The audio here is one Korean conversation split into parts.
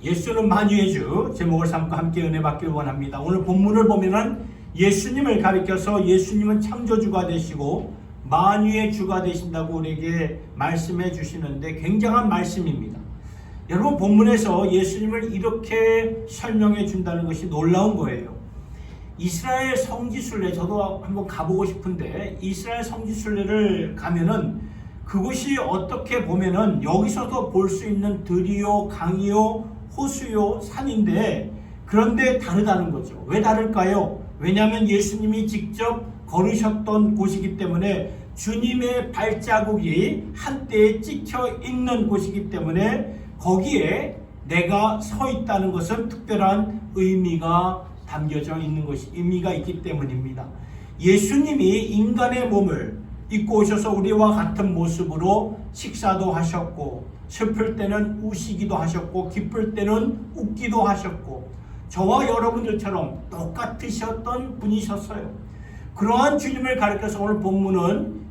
예수는 만유의 주 제목을 삼고 함께 은혜 받기를 원합니다. 오늘 본문을 보면은 예수님을 가리켜서 예수님은 창조주가 되시고 만유의 주가 되신다고 우리에게 말씀해 주시는데 굉장한 말씀입니다. 여러분, 본문에서 예수님을 이렇게 설명해 준다는 것이 놀라운 거예요. 이스라엘 성지순례, 저도 한번 가보고 싶은데 이스라엘 성지순례를 가면은 그곳이 어떻게 보면은 여기서도 볼 수 있는 들이요, 강이요, 호수요, 산인데 그런데 다르다는 거죠. 왜 다를까요? 왜냐하면 예수님이 직접 걸으셨던 곳이기 때문에 주님의 발자국이 한때에 찍혀 있는 곳이기 때문에 거기에 내가 서 있다는 것은 특별한 의미가 담겨져 있는 것이 의미가 있기 때문입니다. 예수님이 인간의 몸을 입고 오셔서 우리와 같은 모습으로 식사도 하셨고 슬플 때는 우시기도 하셨고 기쁠 때는 웃기도 하셨고 저와 여러분들처럼 똑같으셨던 분이셨어요. 그러한 주님을 가리켜서 오늘 본문은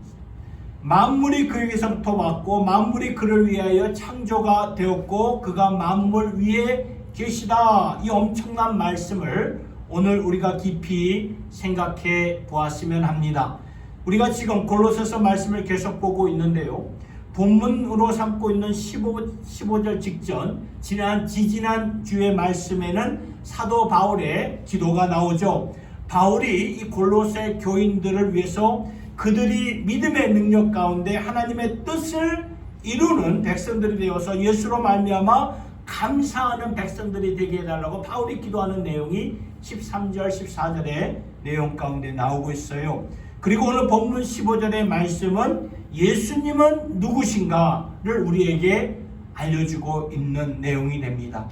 만물이 그에게서부터 왔고 만물이 그를 위하여 창조가 되었고 그가 만물 위에 계시다. 이 엄청난 말씀을 오늘 우리가 깊이 생각해 보았으면 합니다. 우리가 지금 골로새서 말씀을 계속 보고 있는데요. 본문으로 삼고 있는 15절 직전 지지난 주의 말씀에는 사도 바울의 기도가 나오죠. 바울이 이 골로새 교인들을 위해서 그들이 믿음의 능력 가운데 하나님의 뜻을 이루는 백성들이 되어서 예수로 말미암아 감사하는 백성들이 되게 해달라고 바울이 기도하는 내용이 13절 14절의 내용 가운데 나오고 있어요. 그리고 오늘 본문 15절의 말씀은 예수님은 누구신가를 우리에게 알려주고 있는 내용이 됩니다.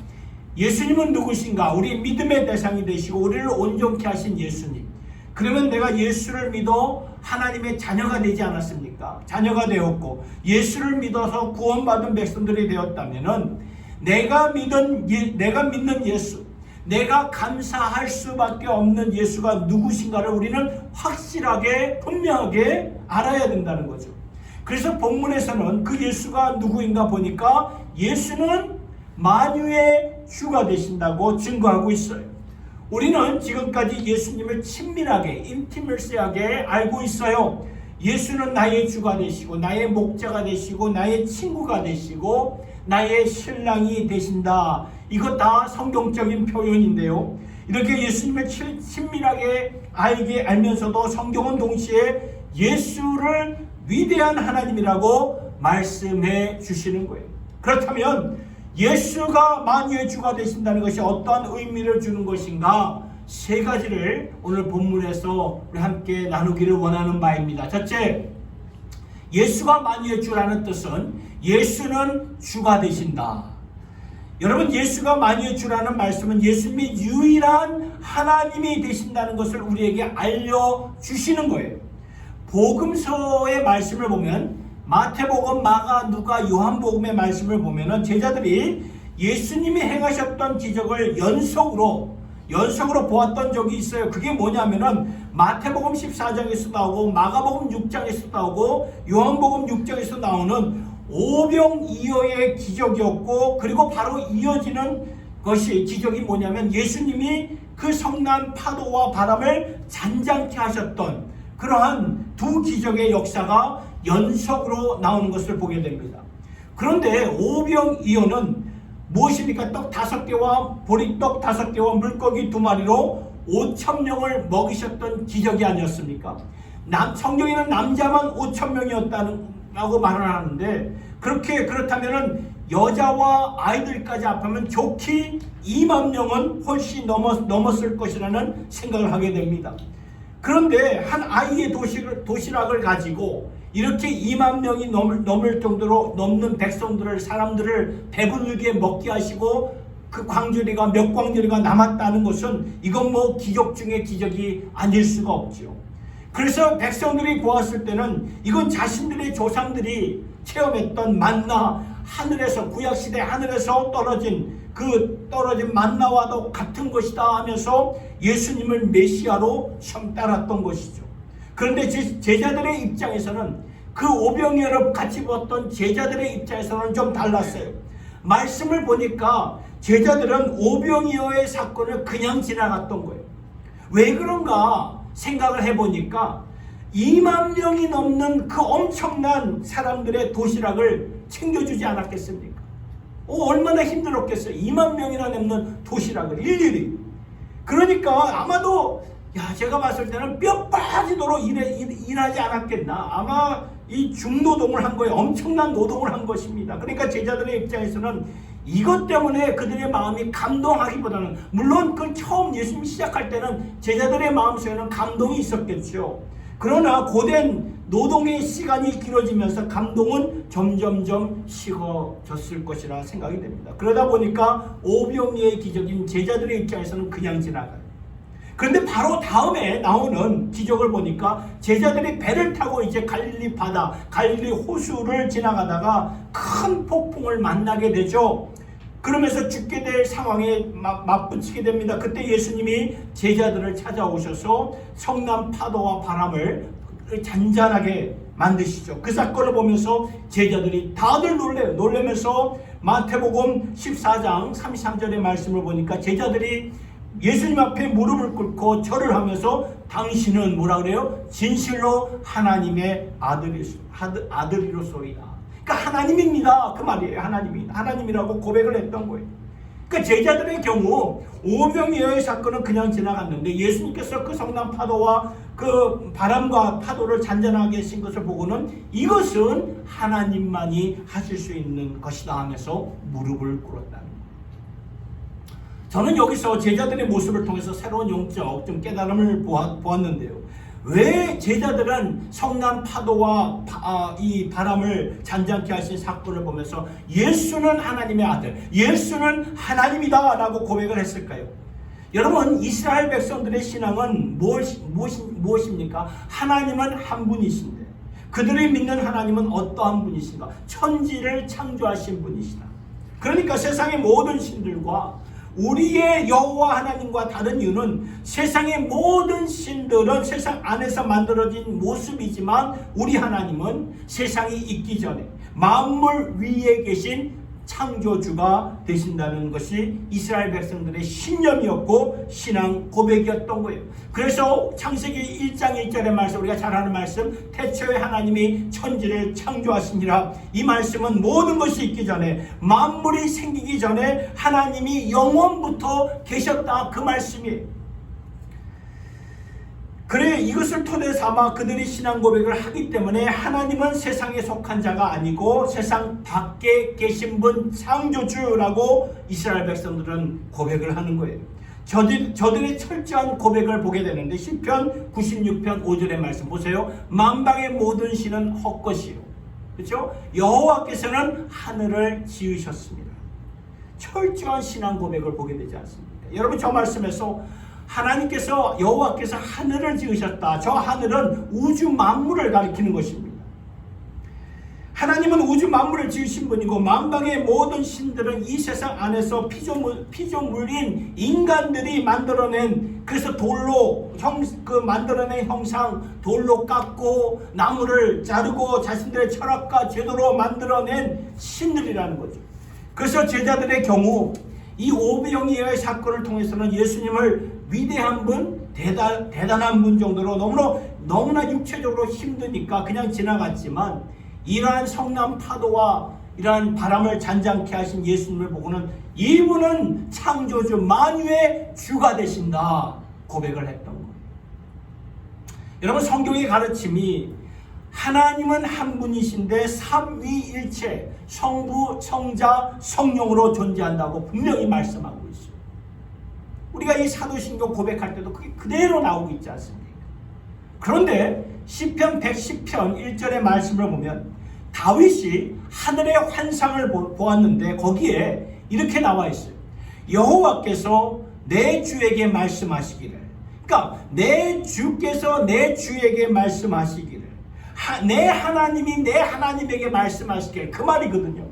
예수님은 누구신가? 우리 믿음의 대상이 되시고 우리를 온전케 하신 예수님. 그러면 내가 예수를 믿어 하나님의 자녀가 되지 않았습니까? 자녀가 되었고 예수를 믿어서 구원받은 백성들이 되었다면은 내가 믿는 예수, 내가 감사할 수밖에 없는 예수가 누구신가를 우리는 확실하게 분명하게 알아야 된다는 거죠. 그래서 본문에서는 그 예수가 누구인가 보니까 예수는 만유의 주가 되신다고 증거하고 있어요. 우리는 지금까지 예수님을 친밀하게 인티머시하게 알고 있어요. 예수는 나의 주가 되시고 나의 목자가 되시고 나의 친구가 되시고 나의 신랑이 되신다. 이거 다 성경적인 표현인데요. 이렇게 예수님을 친밀하게 알면서도 성경은 동시에 예수를 위대한 하나님이라고 말씀해 주시는 거예요. 그렇다면 예수가 만유의 주가 되신다는 것이 어떠한 의미를 주는 것인가? 세 가지를 오늘 본문에서 우리 함께 나누기를 원하는 바입니다. 첫째, 예수가 만유의 주라는 뜻은 예수는 주가 되신다. 여러분, 예수가 만유의 주라는 말씀은 예수님이 유일한 하나님이 되신다는 것을 우리에게 알려주시는 거예요. 복음서의 말씀을 보면 마태복음, 마가, 누가, 요한복음의 말씀을 보면은 제자들이 예수님이 행하셨던 기적을 연속으로 보았던 적이 있어요. 그게 뭐냐면은 마태복음 14장에서 나오고 마가복음 6장에서 나오고 요한복음 6장에서 나오는 오병이어의 기적이었고 그리고 바로 이어지는 것이 기적이 뭐냐면 예수님이 그 성난 파도와 바람을 잔잔케 하셨던 그러한 두 기적의 역사가 연속으로 나오는 것을 보게 됩니다. 그런데 오병이어는 무엇입니까? 떡 5개와 보리떡 5개와 물고기 2마리로 5,000명을 먹이셨던 기적이 아니었습니까? 성경에는 남자만 5,000명이었다고 말을 하는데 그렇다면은 여자와 아이들까지 합하면 좋게 2만 명은 훨씬 넘었을 것이라는 생각을 하게 됩니다. 그런데 한 아이의 도시락을 가지고 이렇게 2만 명이 넘을 정도로 넘는 사람들을 배부르게 먹게 하시고 그 광주리가 몇 광주리가 남았다는 것은 이건 뭐 기적 중에 기적이 아닐 수가 없죠. 그래서 백성들이 보았을 때는 이건 자신들의 조상들이 체험했던 만나, 하늘에서 구약시대 하늘에서 떨어진 만나와도 같은 것이다 하면서 예수님을 메시아로 처음 따랐던 것이죠. 그런데 제자들의 입장에서는 그 오병이어를 같이 보았던 제자들의 입장에서는 좀 달랐어요. 말씀을 보니까 제자들은 오병이어의 사건을 그냥 지나갔던 거예요. 왜 그런가 생각을 해보니까 2만 명이 넘는 그 엄청난 사람들의 도시락을 챙겨주지 않았겠습니까? 얼마나 힘들었겠어요. 2만 명이나 넘는 도시락을 일일이. 그러니까 아마도 제가 봤을 때는 뼈 빠지도록 일하지 않았겠나. 아마 이 중노동을 한 거예요. 엄청난 노동을 한 것입니다. 그러니까 제자들의 입장에서는 이것 때문에 그들의 마음이 감동하기보다는, 물론 그 처음 예수님이 시작할 때는 제자들의 마음속에는 감동이 있었겠죠. 그러나 고된 노동의 시간이 길어지면서 감동은 점점점 식어졌을 것이라 생각이 됩니다. 그러다 보니까 오병이어의 기적인 제자들의 입장에서는 그냥 지나가요. 그런데 바로 다음에 나오는 기적을 보니까 제자들이 배를 타고 이제 갈릴리 바다, 갈릴리 호수를 지나가다가 큰 폭풍을 만나게 되죠. 그러면서 죽게 될 상황에 맞붙이게 됩니다. 그때 예수님이 제자들을 찾아오셔서 성난 파도와 바람을 잔잔하게 만드시죠. 그 사건을 보면서 제자들이 다들 놀래요. 놀라면서 마태복음 14장 33절의 말씀을 보니까 제자들이 예수님 앞에 무릎을 꿇고 절을 하면서 당신은 뭐라 그래요? 진실로 하나님의 아들이로소이다. 그러니까 하나님입니다. 그 말이에요. 하나님이라고 고백을 했던 거예요. 그러니까 제자들의 경우 오병이어의 사건은 그냥 지나갔는데 예수님께서 그 성난 파도와 그 바람과 파도를 잔잔하게 하신 것을 보고는 이것은 하나님만이 하실 수 있는 것이다 하면서 무릎을 꿇었다는 거예요. 저는 여기서 제자들의 모습을 통해서 새로운 영적 좀 깨달음을 보았는데요. 왜 제자들은 성난 파도와 이 바람을 잔잔케 하신 사건을 보면서 예수는 하나님의 아들, 예수는 하나님이다 라고 고백을 했을까요? 여러분, 이스라엘 백성들의 신앙은 무엇입니까? 하나님은 한 분이신데 그들이 믿는 하나님은 어떠한 분이신가? 천지를 창조하신 분이시다. 그러니까 세상의 모든 신들과 우리의 여호와 하나님과 다른 이유는 세상의 모든 신들은 세상 안에서 만들어진 모습이지만 우리 하나님은 세상이 있기 전에 만물 위에 계신 창조주가 되신다는 것이 이스라엘 백성들의 신념이었고 신앙 고백이었던 거예요. 그래서 창세기 1장 1절의 말씀, 우리가 잘 아는 말씀, 태초에 하나님이 천지를 창조하시니라. 이 말씀은 모든 것이 있기 전에, 만물이 생기기 전에 하나님이 영원부터 계셨다, 그 말씀이에요. 그래, 이것을 토대 삼아 그들이 신앙 고백을 하기 때문에 하나님은 세상에 속한 자가 아니고 세상 밖에 계신 분 창조주라고 이스라엘 백성들은 고백을 하는 거예요. 저들의 철저한 고백을 보게 되는데 시편 96편 5절의 말씀 보세요. 만방의 모든 신은 헛것이요, 그렇죠? 여호와께서는 하늘을 지으셨습니다. 철저한 신앙 고백을 보게 되지 않습니까? 여러분, 저 말씀에서 하나님께서, 여호와께서 하늘을 지으셨다. 저 하늘은 우주 만물을 가리키는 것입니다. 하나님은 우주 만물을 지으신 분이고 만방의 모든 신들은 이 세상 안에서 피조물인 인간들이 만들어낸, 그래서 돌로 만들어낸 형상, 돌로 깎고 나무를 자르고 자신들의 철학과 제도로 만들어낸 신들이라는 거죠. 그래서 제자들의 경우 이 오병이어의 사건을 통해서는 예수님을 위대한 분, 대단한 분 정도로 너무나 육체적으로 힘드니까 그냥 지나갔지만 이러한 성난 파도와 이러한 바람을 잔잔케 하신 예수님을 보고는 이분은 창조주 만유의 주가 되신다 고백을 했던 거예요. 여러분, 성경의 가르침이 하나님은 한 분이신데 삼위일체, 성부, 성자, 성령으로 존재한다고 분명히 말씀하고 있어요. 우리가 이 사도신경 고백할 때도 그게 그대로 나오고 있지 않습니까? 그런데 시편 110편 1절의 말씀을 보면 다윗이 하늘의 환상을 보았는데 거기에 이렇게 나와 있어요. 여호와께서 내 주에게 말씀하시기를, 그러니까 내 주께서 내 주에게 말씀하시기를, 내 하나님이 내 하나님에게 말씀하시기를, 그 말이거든요.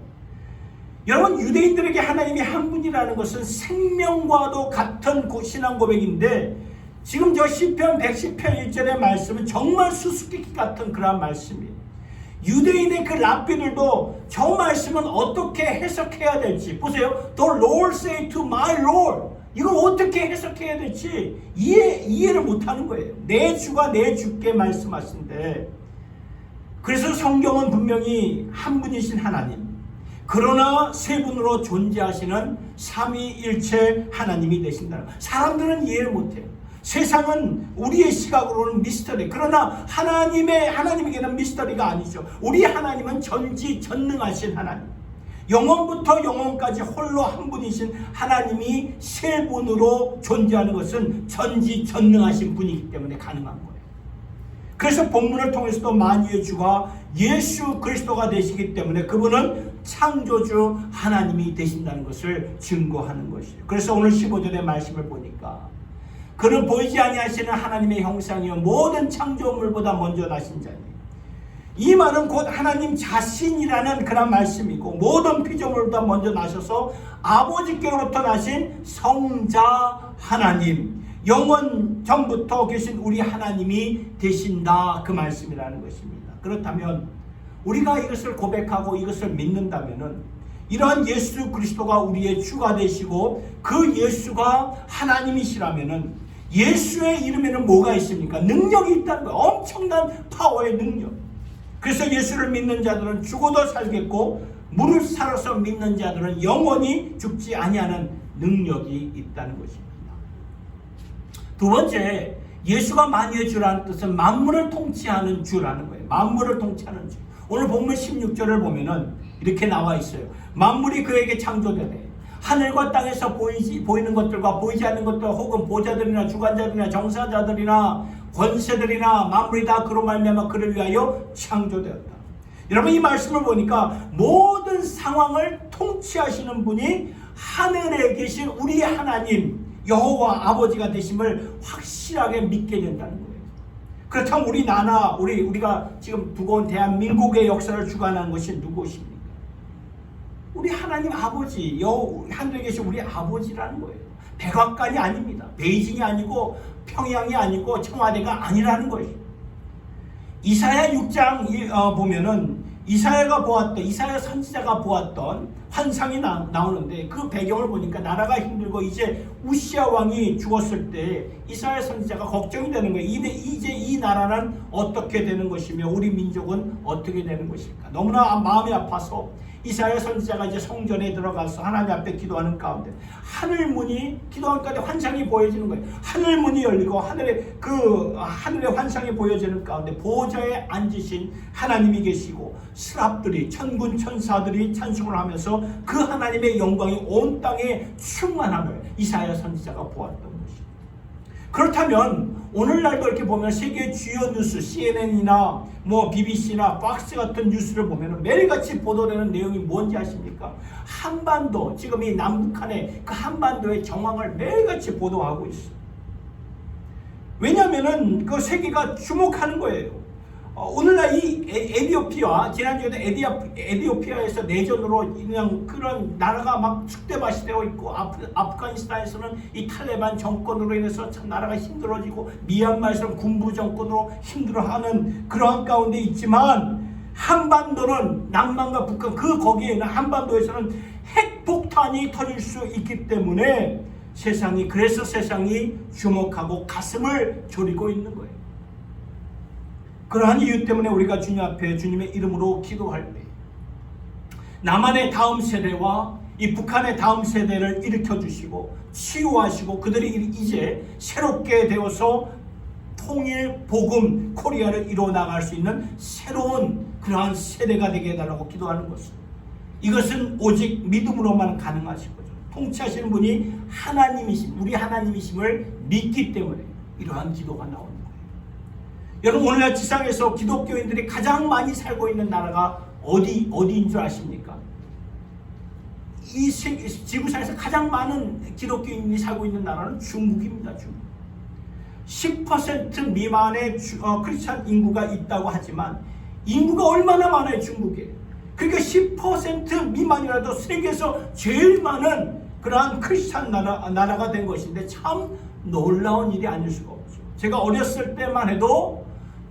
여러분, 유대인들에게 하나님이 한 분이라는 것은 생명과도 같은 신앙 고백인데 지금 저 시편 110편 1절의 말씀은 정말 수수께끼 같은 그런 말씀이에요. 유대인의 그 랍비들도 저 말씀은 어떻게 해석해야 될지 보세요. The Lord say to my Lord. 이걸 어떻게 해석해야 될지 이해를 못하는 거예요. 내 주가 내 주께 말씀하신데, 그래서 성경은 분명히 한 분이신 하나님, 그러나 세 분으로 존재하시는 삼위일체 하나님이 되신다. 사람들은 이해를 못해요. 세상은 우리의 시각으로는 미스터리. 그러나 하나님에게는 미스터리가 아니죠. 우리 하나님은 전지전능하신 하나님. 영원부터 영원까지 홀로 한 분이신 하나님이 세 분으로 존재하는 것은 전지전능하신 분이기 때문에 가능한 거예요. 그래서 본문을 통해서도 만유의 주가 예수 그리스도가 되시기 때문에 그분은 창조주 하나님이 되신다는 것을 증거하는 것이에요. 그래서 오늘 15절의 말씀을 보니까 그는 보이지 아니하시는 하나님의 형상이요 모든 창조물보다 먼저 나신 자니, 이 말은 곧 하나님 자신이라는 그런 말씀이고, 모든 피조물보다 먼저 나셔서 아버지께로부터 나신 성자 하나님, 영원 전부터 계신 우리 하나님이 되신다, 그 말씀이라는 것입니다. 그렇다면 우리가 이것을 고백하고 이것을 믿는다면은 이러한 예수 그리스도가 우리의 주가 되시고 그 예수가 하나님이시라면은 예수의 이름에는 뭐가 있습니까? 능력이 있다는 거예요. 엄청난 파워의 능력. 그래서 예수를 믿는 자들은 죽어도 살겠고 무릇 살아서 믿는 자들은 영원히 죽지 아니하는 능력이 있다는 것입니다. 두 번째, 예수가 만유의 주라는 뜻은 만물을 통치하는 주라는 거예요. 만물을 통치하는 주. 오늘 본문 16절을 보면은 이렇게 나와 있어요. 만물이 그에게 창조되네. 하늘과 땅에서 보이는 것들과 보이지 않는 것들, 혹은 보좌들이나 주관자들이나 정사자들이나 권세들이나 만물이 다 그로 말미암아 그를 위하여 창조되었다. 여러분, 이 말씀을 보니까 모든 상황을 통치하시는 분이 하늘에 계신 우리 하나님 여호와 아버지가 되심을 확실하게 믿게 된다는 거예요. 그렇다면 우리가 지금 두고 온 대한민국의 역사를 주관하는 것이 누구십니까? 우리 하나님 아버지, 하늘에 계신 우리 아버지라는 거예요. 백악관이 아닙니다. 베이징이 아니고 평양이 아니고 청와대가 아니라는 거예요. 이사야 6장 보면은 이사야 선지자가 보았던 환상이 나오는데, 그 배경을 보니까 나라가 힘들고 이제 우시아 왕이 죽었을 때 이사야 선지자가 걱정이 되는 거예요. 이제 이 나라는 어떻게 되는 것이며 우리 민족은 어떻게 되는 것일까? 너무나 마음이 아파서 이사야 선지자가 이제 성전에 들어가서 하나님 앞에 기도하는 가운데 기도하는 가운데 환상이 보여지는 거예요. 하늘 문이 열리고 하늘의 환상이 보여지는 가운데 보좌에 앉으신 하나님이 계시고 스랍들이, 천군 천사들이 찬송을 하면서 그 하나님의 영광이 온 땅에 충만함을 이사야 선지자가 보았던 것입니다. 그렇다면 오늘날도 이렇게 보면 세계 주요 뉴스, CNN이나 BBC나 박스 같은 뉴스를 보면 매일같이 보도되는 내용이 뭔지 아십니까? 한반도, 지금 이 남북한의 그 한반도의 정황을 매일같이 보도하고 있어요. 왜냐하면은 그 세계가 주목하는 거예요. 오늘날 이 에티오피아, 지난주에도 에티오피아에서 내전으로 그냥 그런 나라가 막 숙대밭이 있고, 아프가니스탄에서는 이 탈레반 정권으로 인해서 참 나라가 힘들어지고, 미얀마에서는 군부 정권으로 힘들어하는 그러한 가운데 있지만, 한반도는 남한과 북한, 거기에는 한반도에서는 핵폭탄이 터질 수 있기 때문에 그래서 세상이 주목하고 가슴을 졸이고 있는 거예요. 그러한 이유 때문에 우리가 주님 앞에 주님의 이름으로 기도할 때 남한의 다음 세대와 이 북한의 다음 세대를 일으켜 주시고 치유하시고 그들이 이제 새롭게 되어서 통일, 복음, 코리아를 이루어나갈 수 있는 새로운 그러한 세대가 되게 해달라고 기도하는 것입니다. 이것은 오직 믿음으로만 가능하신 거죠. 통치하시는 분이 우리 하나님이심을 믿기 때문에 이러한 기도가 나옵니다. 여러분, 오늘날 지상에서 기독교인들이 가장 많이 살고 있는 나라가 어디인 줄 아십니까? 이 지구상에서 가장 많은 기독교인이 살고 있는 나라는 중국입니다. 중국. 10% 미만의 크리스찬 인구가 있다고 하지만 인구가 얼마나 많아요, 중국에. 그러니까 10% 미만이라도 세계에서 제일 많은 그러한 크리스찬 나라가 된 것인데 참 놀라운 일이 아닐 수가 없죠. 제가 어렸을 때만 해도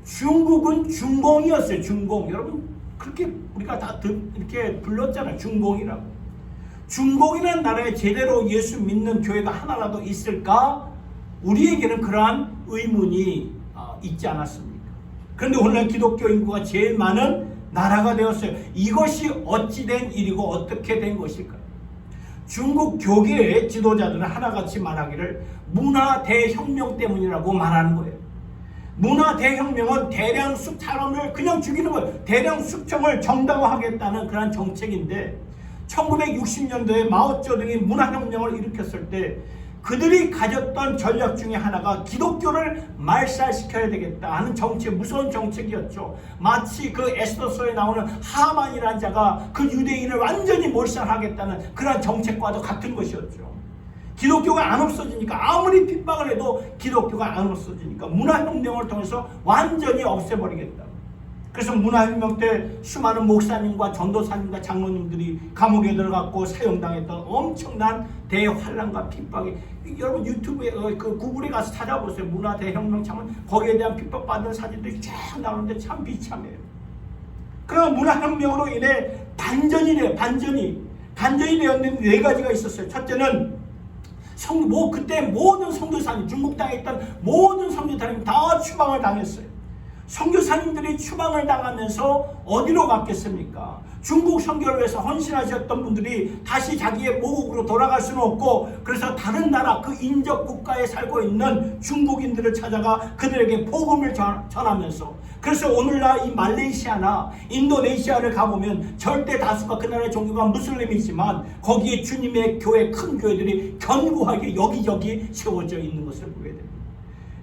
중국은 중공이었어요. 중공. 여러분 그렇게 우리가 다 이렇게 불렀잖아요. 중공이라고. 중공이라는 나라에 제대로 예수 믿는 교회가 하나라도 있을까? 우리에게는 그러한 의문이 있지 않았습니까? 그런데 오늘날 기독교 인구가 제일 많은 나라가 되었어요. 이것이 어찌된 일이고 어떻게 된 것일까요? 중국 교계의 지도자들은 하나같이 말하기를 문화 대혁명 때문이라고 말하는 거예요. 문화 대혁명은 대량 사람을 그냥 죽이는 거예요. 대량 숙청을 정당화하겠다는 그런 정책인데 1960년도에 마오쩌둥이 문화혁명을 일으켰을 때 그들이 가졌던 전략 중에 하나가 기독교를 말살시켜야 되겠다 하는 정책, 무서운 정책이었죠. 마치 그 에스더서에 나오는 하만이라는 자가 그 유대인을 완전히 몰살하겠다는 그런 정책과도 같은 것이었죠. 기독교가 안 없어지니까, 아무리 핍박을 해도 기독교가 안 없어지니까 문화혁명을 통해서 완전히 없애버리겠다. 그래서 문화혁명 때 수많은 목사님과 전도사님과 장로님들이 감옥에 들어갔고 사형당했던 엄청난 대환란과 핍박이, 여러분 유튜브에 그 구글에 가서 찾아보세요. 문화 대혁명 참은 거기에 대한 핍박받은 사진들이 쫙 나오는데 참 비참해요. 그러나 문화혁명으로 인해 반전이 되었는데 네 가지가 있었어요. 첫째는 그때 모든 선교사님, 중국 땅에 있던 모든 선교사님 다 추방을 당했어요. 선교사님들이 추방을 당하면서 어디로 갔겠습니까? 중국 선교를 위해서 헌신하셨던 분들이 다시 자기의 모국으로 돌아갈 수는 없고, 그래서 다른 나라, 그 인접 국가에 살고 있는 중국인들을 찾아가 그들에게 복음을 전하면서, 그래서 오늘날 이 말레이시아나 인도네시아를 가보면 절대 다수가 그 나라의 종교가 무슬림이지만 거기에 주님의 교회, 큰 교회들이 견고하게 여기저기 세워져 있는 것을 보게 됩니다.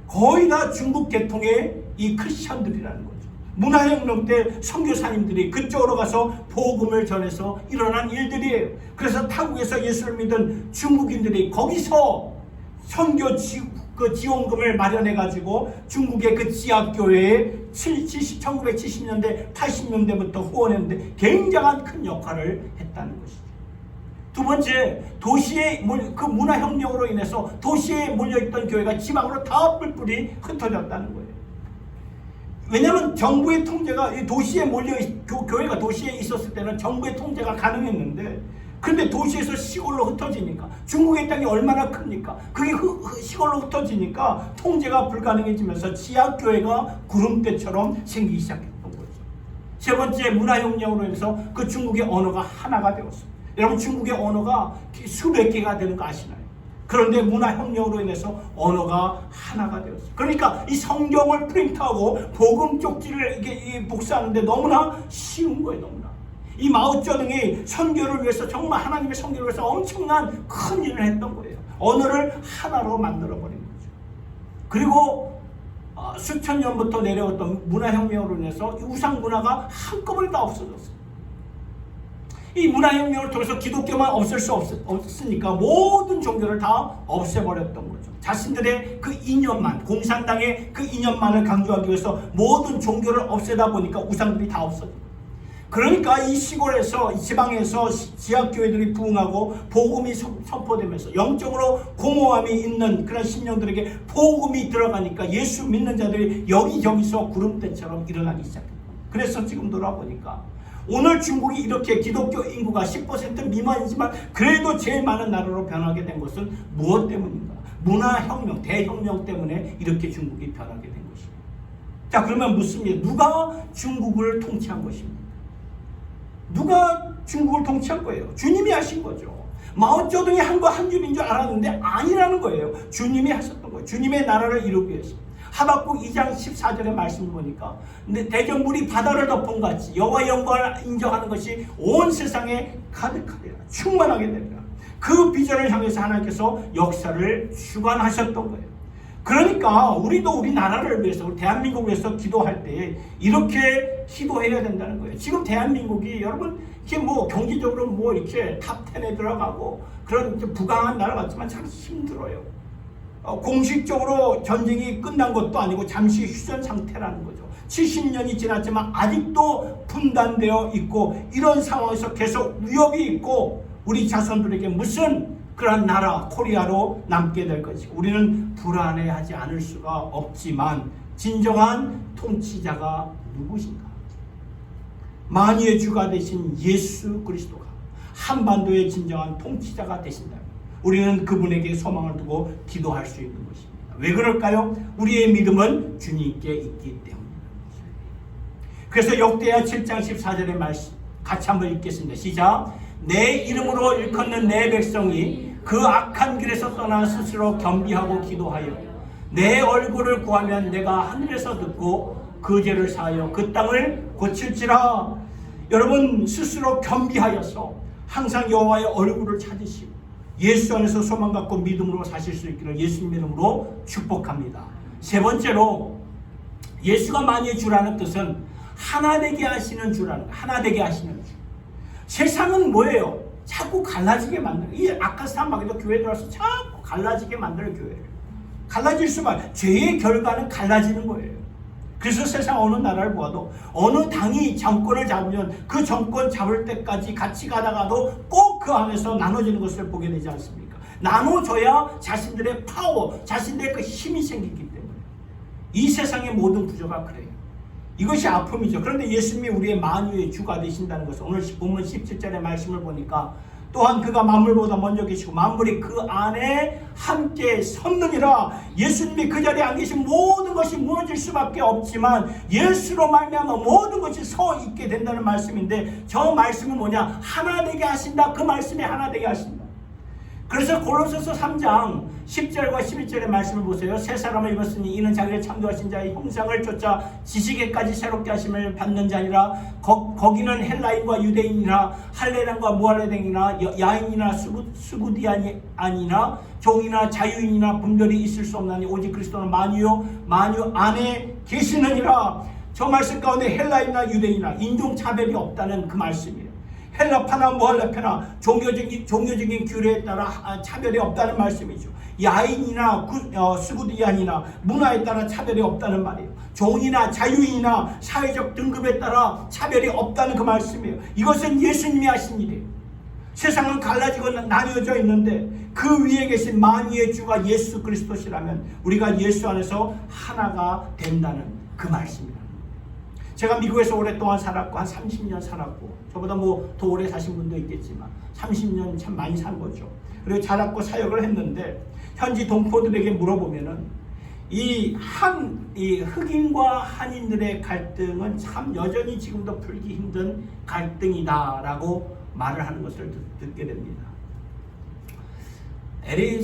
거의 다 중국 계통의 이 크리스천들이라는 거죠. 문화혁명 때 선교사님들이 그쪽으로 가서 복음을 전해서 일어난 일들이에요. 그래서 타국에서 예수를 믿은 중국인들이 거기서 선교 지원금을 마련해가지고 중국의 그 지하교회에 1970년대, 80년대부터 후원했는데 굉장한 큰 역할을 했다는 것이죠. 두 번째, 도시의 그 문화혁명으로 인해서 도시에 몰려있던 교회가 지방으로 다 뿔뿔이 흩어졌다는 거예요. 왜냐하면 정부의 통제가 도시에 교회가 도시에 있었을 때는 정부의 통제가 가능했는데, 근데 도시에서 시골로 흩어지니까, 중국의 땅이 얼마나 큽니까? 그게 시골로 흩어지니까 통제가 불가능해지면서 지하교회가 구름대처럼 생기기 시작했던 거죠. 세 번째, 문화혁명으로 인해서 그 중국의 언어가 하나가 되었습니다. 여러분, 중국의 언어가 수백 개가 되는 거 아시나요? 그런데 문화혁명으로 인해서 언어가 하나가 되었어요. 그러니까 이 성경을 프린트하고 복음 쪽지를 이게 복사하는데 너무나 쉬운 거예요. 너무나. 이 마오쩌둥이 선교를 위해서, 정말 하나님의 선교를 위해서 엄청난 큰 일을 했던 거예요. 언어를 하나로 만들어버린 거죠. 그리고 수천 년부터 내려왔던 문화혁명으로 인해서 우상 문화가 한꺼번에 다 없어졌어요. 이 문화혁명을 통해서 기독교만 없앨 수 없으니까 모든 종교를 다 없애버렸던 거죠. 자신들의 그 이념만, 공산당의 그 이념만을 강조하기 위해서 모든 종교를 없애다 보니까 우상들이 다 없어져요. 그러니까 이 시골에서, 이 지방에서 지하교회들이 부흥하고 복음이 선포되면서 영적으로 공허함이 있는 그런 신령들에게 복음이 들어가니까 예수 믿는 자들이 여기저기서 구름대처럼 일어나기 시작합니다. 그래서 지금 돌아보니까 오늘 중국이 이렇게 기독교 인구가 10% 미만이지만 그래도 제일 많은 나라로 변하게 된 것은 무엇 때문인가? 문화혁명, 대혁명 때문에 이렇게 중국이 변하게 된 것입니다. 자, 그러면 묻습니다. 누가 중국을 통치한 것입니까? 누가 중국을 통치한 거예요? 주님이 하신 거죠. 마오쩌둥이 한 거 한 줄인 줄 알았는데 아니라는 거예요. 주님이 하셨던 거예요. 주님의 나라를 이루기 위해서. 하박국 2장 14절의 말씀을 보니까 대전물이 바다를 덮은 같이 여호와의 영광을 인정하는 것이 온 세상에 가득하리라, 충만하게 되리라. 그 비전을 향해서 하나님께서 역사를 주관하셨던 거예요. 그러니까 우리도 우리 나라를 위해서, 우리 대한민국을 위해서 기도할 때 이렇게 기도해야 된다는 거예요. 지금 대한민국이 여러분 이게 뭐 경제적으로 뭐 이렇게 탑 10에 들어가고 그런 부강한 나라 같지만 참 힘들어요. 공식적으로 전쟁이 끝난 것도 아니고 잠시 휴전 상태라는 거죠. 70년이 지났지만 아직도 분단되어 있고 이런 상황에서 계속 위협이 있고 우리 자손들에게 무슨 그런 나라 코리아로 남게 될 것이고 우리는 불안해하지 않을 수가 없지만 진정한 통치자가 누구신가? 만유의 주가 되신 예수 그리스도가 한반도의 진정한 통치자가 되신다면 우리는 그분에게 소망을 두고 기도할 수 있는 것입니다. 왜 그럴까요? 우리의 믿음은 주님께 있기 때문입니다. 그래서 역대하 7장 14절의 말씀 같이 한번 읽겠습니다. 시작. 내 이름으로 일컫는 내 백성이 그 악한 길에서 떠나 스스로 겸비하고 기도하여 내 얼굴을 구하면 내가 하늘에서 듣고 그 죄를 사하여 그 땅을 고칠지라. 여러분 스스로 겸비하여서 항상 여호와의 얼굴을 찾으시고 예수 안에서 소망 갖고 믿음으로 사실 수 있기를 예수님 이름으로 축복합니다. 세 번째로 예수가 만유의 주라는 뜻은 하나 되게 하시는 주라는, 하나 되게 하시는 주. 세상은 뭐예요? 자꾸 갈라지게 만드는, 이 아카스탄마게도 교회 들어와서 자꾸 갈라지게 만드는 교회를. 갈라질 수만, 죄의 결과는 갈라지는 거예요. 그래서 세상 어느 나라를 보아도 어느 당이 정권을 잡으면 그 정권 잡을 때까지 같이 가다가도 꼭 그 안에서 나눠지는 것을 보게 되지 않습니까? 나눠줘야 자신들의 파워, 자신들의 그 힘이 생기기 때문에. 이 세상의 모든 구조가 그래요. 이것이 아픔이죠. 그런데 예수님이 우리의 만유의 주가 되신다는 것은 오늘 본문 17절의 말씀을 보니까 또한 그가 만물보다 먼저 계시고 만물이 그 안에 함께 섰느니라. 예수님이 그 자리에 안 계신 모든 것이 무너질 수밖에 없지만 예수로 말미암아 모든 것이 서 있게 된다는 말씀인데, 저 말씀은 뭐냐? 하나 되게 하신다. 그 말씀이 하나 되게 하신다. 그래서 골로새서 3장 10절과 11절의 말씀을 보세요. 새 사람을 입었으니 이는 자기를 창조하신 자의 형상을 쫓아 지식에까지 새롭게 하심을 받는 자니라. 거기는 헬라인과 유대인이나 할레랑과 무할레당이나 야인이나 스구디아니나 종이나 자유인이나 분별이 있을 수 없나니 오직 그리스도는 만유요 만유 안에 계시느니라. 저 말씀 가운데 헬라인이나 유대인이나 인종차별이 없다는 그 말씀이에요. 헬라파나 무할라파나 종교적인 규례에 따라 차별이 없다는 말씀이죠. 야인이나 스구디안이나 문화에 따라 차별이 없다는 말이에요. 종이나 자유인이나 사회적 등급에 따라 차별이 없다는 그 말씀이에요. 이것은 예수님이 하신 일이에요. 세상은 갈라지고 나뉘어져 있는데 그 위에 계신 만유의 주가 예수 그리스도시라면 우리가 예수 안에서 하나가 된다는 그 말씀입니다. 제가 미국에서 오랫동안 살았고 한 30년 살았고, 저보다 더 오래 사신 분도 있겠지만 30년 참 많이 산 거죠. 그리고 자랐고 사역을 했는데 현지 동포들에게 물어보면은 이 흑인과 한인들의 갈등은 참 여전히 지금도 풀기 힘든 갈등이다라고 말을 하는 것을 듣게 됩니다. LA,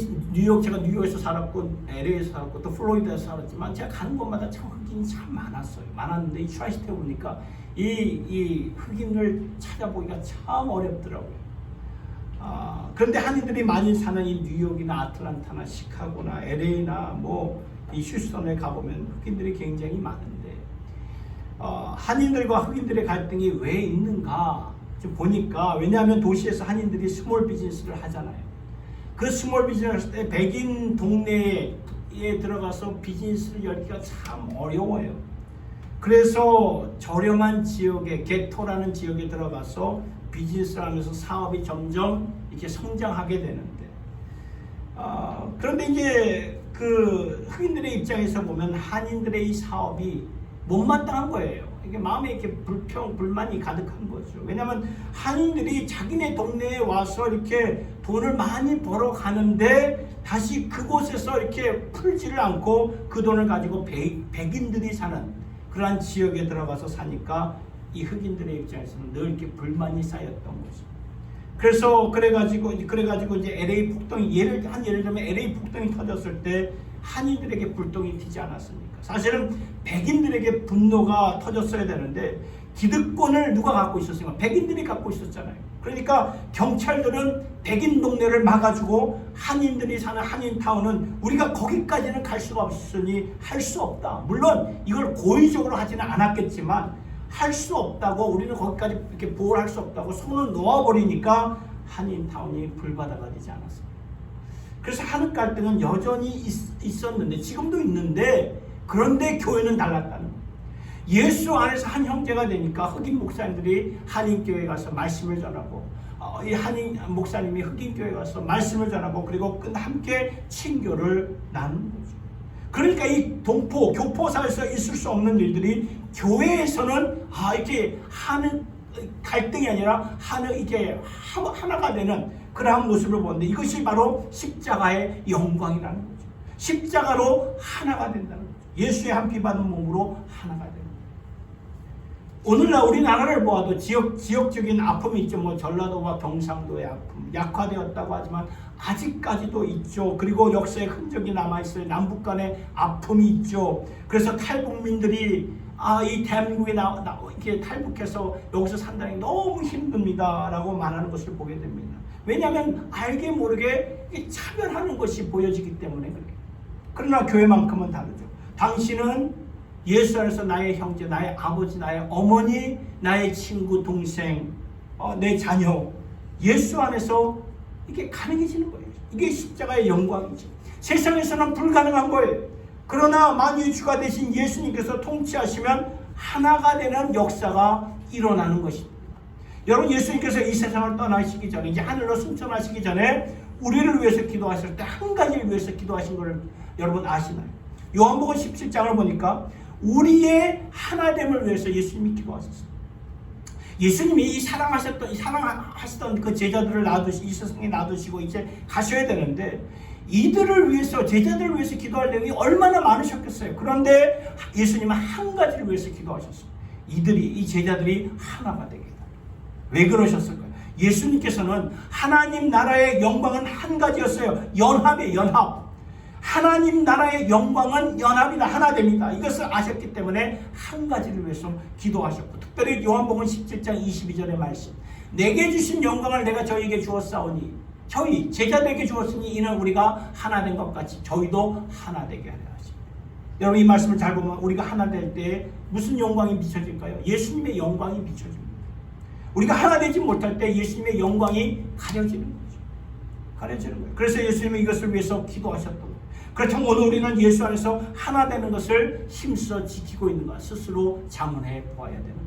제가 뉴욕에서 살았고 LA에서 살았고 또 플로리다에서 살았지만 제가 가는 곳마다 참 흑인이 참 많았는데 이 트라이스트에 보니까 이 흑인을 찾아보기가 참 어렵더라고요. 그런데 한인들이 많이 사는 이 뉴욕이나 아틀란타나 시카고나 LA나 이 휴스턴에 가보면 흑인들이 굉장히 많은데 한인들과 흑인들의 갈등이 왜 있는가 좀 보니까, 왜냐하면 도시에서 한인들이 스몰 비즈니스를 하잖아요. 그 스몰 비즈니스 때 백인 동네에 들어가서 비즈니스를 열기가 참 어려워요. 그래서 저렴한 지역에, 게토라는 지역에 들어가서 비즈니스를 하면서 사업이 점점 이렇게 성장하게 되는데, 그런데 이제 그 흑인들의 입장에서 보면 한인들의 이 사업이 못마땅한 거예요. 이게 마음에 이렇게 불만이 가득한 거죠. 왜냐하면 한인들이 자기네 동네에 와서 이렇게 돈을 많이 벌어 가는데 다시 그곳에서 이렇게 풀지를 않고 그 돈을 가지고 백인들이 사는 그러한 지역에 들어가서 사니까 이 흑인들의 입장에서는 늘 이렇게 불만이 쌓였던 거죠. 그래가지고 이제 LA 폭동이 예를 들면 LA 폭동이 터졌을 때 한인들에게 불똥이 튀지 않았습니까? 사실은 백인들에게 분노가 터졌어야 되는데 기득권을 누가 갖고 있었습니까? 백인들이 갖고 있었잖아요. 그러니까 경찰들은 백인 동네를 막아주고 한인들이 사는 한인타운은 우리가 거기까지는 갈 수가 없으니 할 수 없다. 물론 이걸 고의적으로 하지는 않았겠지만 할 수 없다고, 우리는 거기까지 이렇게 보호할 수 없다고 손을 놓아버리니까 한인타운이 불바다가 되지 않았습니다. 그래서 한인 갈등은 여전히 있었는데 지금도 있는데, 그런데 교회는 달랐다는 거예요. 예수 안에서 한 형제가 되니까 흑인 목사님들이 한인교회에 가서 말씀을 전하고, 이 한인 목사님이 흑인교회에 가서 말씀을 전하고, 그리고 함께 친교를 나누는 거죠. 그러니까 이 교포사에서 있을 수 없는 일들이 교회에서는 이렇게 갈등이 아니라 이게 하나가 되는 그러한 모습을 보는데, 이것이 바로 십자가의 영광이라는 거죠. 십자가로 하나가 된다는 거죠. 예수의 한 피 받은 몸으로 하나가 되는 거죠. 오늘날 우리나라를 보아도 지역적인 아픔이 있죠. 뭐 전라도와 경상도의 아픔, 약화되었다고 하지만 아직까지도 있죠. 그리고 역사의 흔적이 남아있어요. 남북 간의 아픔이 있죠. 그래서 탈북민들이 이 대한민국에 이렇게 탈북해서 여기서 산다는 게 너무 힘듭니다 라고 말하는 것을 보게 됩니다. 왜냐하면 알게 모르게 차별하는 것이 보여지기 때문에 그래요. 그러나 교회만큼은 다르죠. 당신은 예수 안에서 나의 형제, 나의 아버지, 나의 어머니, 나의 친구, 동생, 내 자녀, 예수 안에서 이게 가능해지는 거예요. 이게 십자가의 영광이죠. 세상에서는 불가능한 거예요. 그러나 만유의 주가 되신 예수님께서 통치하시면 하나가 되는 역사가 일어나는 것입니다. 여러분, 예수님께서 이 세상을 떠나시기 전에, 이제 하늘로 승천하시기 전에 우리를 위해서 기도하실 때 한 가지를 위해서 기도하신 것을 여러분 아시나요? 요한복음 17장을 보니까 우리의 하나됨을 위해서 예수님이 기도하셨어요. 예수님이 사랑하시던 그 제자들을 이 세상에 놔두시고 이제 가셔야 되는데, 이들을 위해서, 제자들을 위해서 기도할 내용이 얼마나 많으셨겠어요. 그런데 예수님은 한 가지를 위해서 기도하셨어요. 이 제자들이 하나가 되게 해달라. 왜 그러셨을까요? 예수님께서는 하나님 나라의 영광은 한 가지였어요. 연합이에요. 연합. 하나님 나라의 영광은 연합이다. 하나 됩니다. 이것을 아셨기 때문에 한 가지를 위해서 기도하셨고, 특별히 요한복음 17장 22절의 말씀, 내게 주신 영광을 내가 저희에게 주었사오니, 저희 제자들에게 주었으니 이는 우리가 하나 된 것 같이 저희도 하나 되게 하려 하십니다. 여러분, 이 말씀을 잘 보면 우리가 하나 될 때 무슨 영광이 비춰질까요? 예수님의 영광이 비춰집니다. 우리가 하나 되지 못할 때 예수님의 영광이 가려지는 거죠. 가려지는 거예요. 그래서 예수님이 이것을 위해서 기도하셨던 거예요. 그렇다면 오늘 우리는 예수 안에서 하나 되는 것을 힘써 지키고 있는 것 스스로 자문해 보아야 되는 거예요.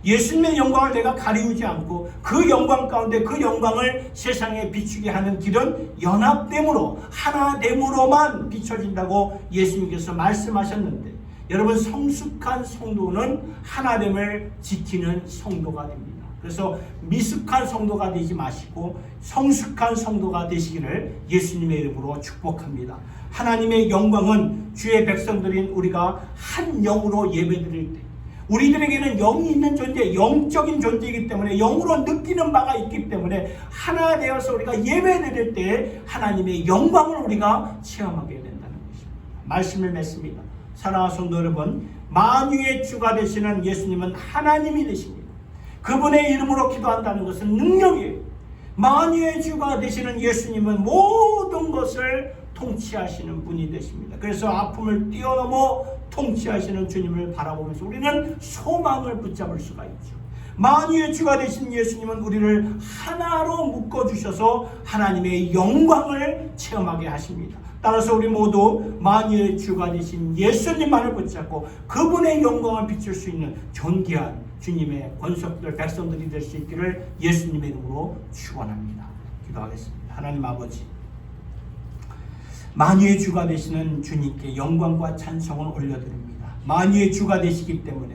예수님의 영광을 내가 가리우지 않고 그 영광 가운데 그 영광을 세상에 비추게 하는 길은 연합됨으로, 하나됨으로만 비춰진다고 예수님께서 말씀하셨는데, 여러분, 성숙한 성도는 하나됨을 지키는 성도가 됩니다. 그래서 미숙한 성도가 되지 마시고 성숙한 성도가 되시기를 예수님의 이름으로 축복합니다. 하나님의 영광은 주의 백성들인 우리가 한 영으로 예배드릴 때, 우리들에게는 영이 있는 존재, 영적인 존재이기 때문에, 영으로 느끼는 바가 있기 때문에 하나 되어서 우리가 예배드릴 때 하나님의 영광을 우리가 체험하게 된다는 것입니다. 말씀을 맺습니다. 사랑하는 성도 여러분, 만유의 주가 되시는 예수님은 하나님이 되십니다. 그분의 이름으로 기도한다는 것은 능력이에요. 만유의 주가 되시는 예수님은 모든 것을 통치하시는 분이 되십니다. 그래서 아픔을 뛰어넘어 통치하시는 주님을 바라보면서 우리는 소망을 붙잡을 수가 있죠. 만유의 주가 되신 예수님은 우리를 하나로 묶어주셔서 하나님의 영광을 체험하게 하십니다. 따라서 우리 모두 만유의 주가 되신 예수님만을 붙잡고 그분의 영광을 비출 수 있는 존귀한 주님의 권속들, 백성들이 될 수 있기를 예수님의 이름으로 축원합니다. 기도하겠습니다. 하나님 아버지, 만유의 주가 되시는 주님께 영광과 찬송을 올려드립니다. 만유의 주가 되시기 때문에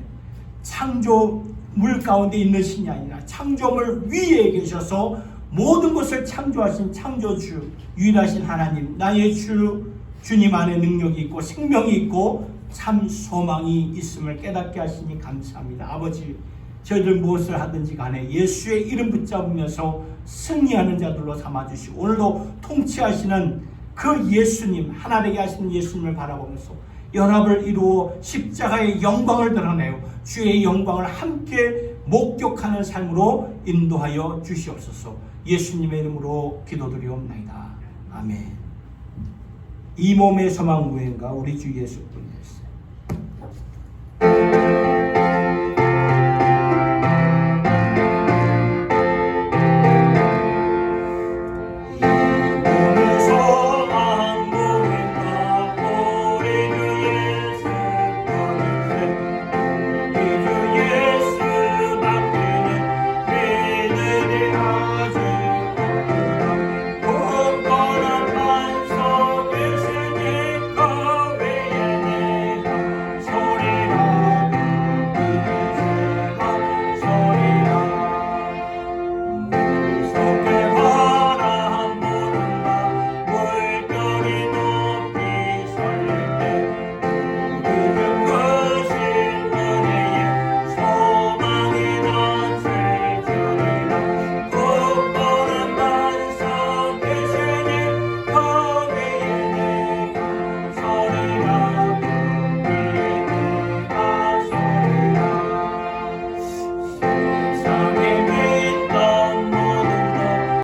창조물 가운데 있는 신이 아니라 창조물 위에 계셔서 모든 것을 창조하신 창조주, 유일하신 하나님, 나의 주님 안에 능력이 있고 생명이 있고 참 소망이 있음을 깨닫게 하시니 감사합니다. 아버지, 저희들 무엇을 하든지 간에 예수의 이름 붙잡으면서 승리하는 자들로 삼아주시고, 오늘도 통치하시는 그 예수님, 하나 되게 하시는 예수님을 바라보면서 연합을 이루어 십자가의 영광을 드러내요 주의 영광을 함께 목격하는 삶으로 인도하여 주시옵소서. 예수님의 이름으로 기도드리옵나이다. 아멘. 이 몸의 소망 무행가 우리 주 예수뿐이었습니다.